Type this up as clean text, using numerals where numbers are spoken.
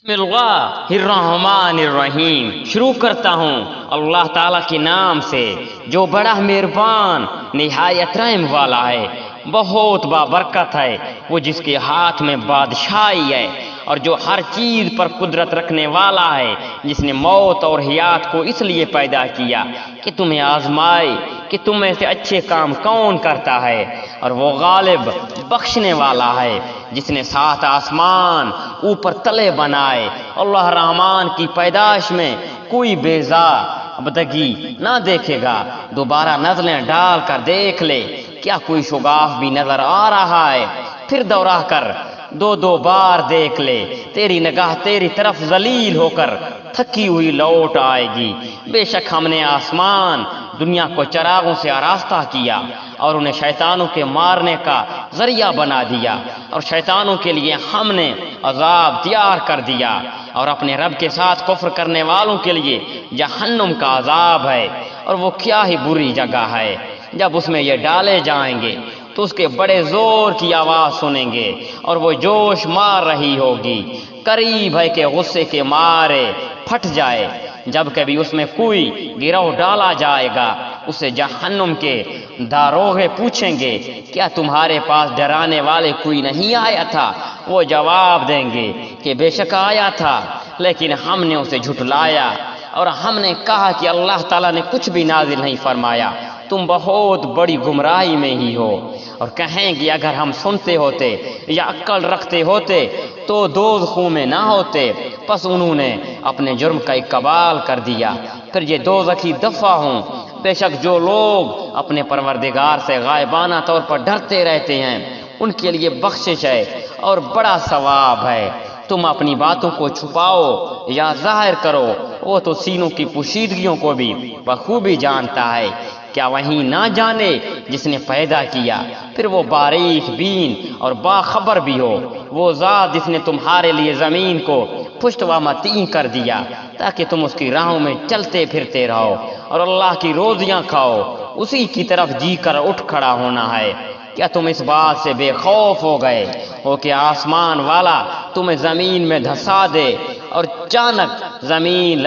بسم اللہ الرحمن الرحیم، شروع کرتا ہوں اللہ تعالیٰ کے نام سے جو بڑا مہربان نہایت رحم والا ہے، بہت بابرکت ہے، وہ جس کے ہاتھ میں بادشاہی ہے اور جو ہر چیز پر قدرت رکھنے والا ہے، جس نے موت اور حیات کو اس لیے پیدا کیا کہ تمہیں آزمائے کہ تم میں سے اچھے کام کون کرتا ہے، اور وہ غالب بخشنے والا ہے جس نے 7 آسمان اوپر تلے بنائے۔ اللہ رحمان کی پیدائش میں کوئی بیزا بدگی نہ دیکھے گا، دوبارہ نزلیں ڈال کر دیکھ لے، کیا کوئی شگاف بھی نظر آ رہا ہے؟ پھر دوہرا کر 2 بار دیکھ لے، تیری نگاہ تیری طرف ذلیل ہو کر تھکی ہوئی لوٹ آئے گی۔ بے شک ہم نے آسمان دنیا کو چراغوں سے آراستہ کیا اور انہیں شیطانوں کے مارنے کا ذریعہ بنا دیا، اور شیطانوں کے لیے ہم نے عذاب تیار کر دیا، اور اپنے رب کے ساتھ کفر کرنے والوں کے لیے جہنم کا عذاب ہے، اور وہ کیا ہی بری جگہ ہے۔ جب اس میں یہ ڈالے جائیں گے تو اس کے بڑے زور کی آواز سنیں گے اور وہ جوش مار رہی ہوگی، قریب ہے کہ غصے کے مارے پھٹ جائے۔ جب کبھی اس میں کوئی گروہ ڈالا جائے گا، اسے جہنم کے داروغے پوچھیں گے، کیا تمہارے پاس ڈرانے والے کوئی نہیں آیا تھا؟ وہ جواب دیں گے کہ بے شک آیا تھا، لیکن ہم نے اسے جھٹلایا، اور ہم نے کہا کہ اللہ تعالیٰ نے کچھ بھی نازل نہیں فرمایا، تم بہت بڑی گمراہی میں ہی ہو۔ اور کہیں گے اگر ہم سنتے ہوتے یا عقل رکھتے ہوتے تو دوزخوں میں نہ ہوتے، پس انہوں نے اپنے جرم کا اقبال کر دیا، پھر یہ دوزخی دفع ہوں۔ بے شک جو لوگ اپنے پروردگار سے غائبانہ طور پر ڈرتے رہتے ہیں، ان کے لیے بخشش ہے اور بڑا ثواب ہے۔ تم اپنی باتوں کو چھپاؤ یا ظاہر کرو، وہ تو سینوں کی پوشیدگیوں کو بھی بخوبی جانتا ہے۔ کیا وہی نہ جانے جس نے پیدا کیا؟ پھر وہ باریک بین اور باخبر بھی ہو، وہ ذات جس نے تمہارے لیے زمین کو پشت و متین کر دیا تاکہ تم اس کی راہوں میں چلتے پھرتے رہو اور اللہ کی روزیاں کھاؤ، اسی کی طرف جی کر اٹھ کھڑا ہونا ہے۔ کیا تم اس بات سے بے خوف ہو گئے ہو کہ آسمان والا تمہیں زمین میں دھسا دے اور اچانک زمین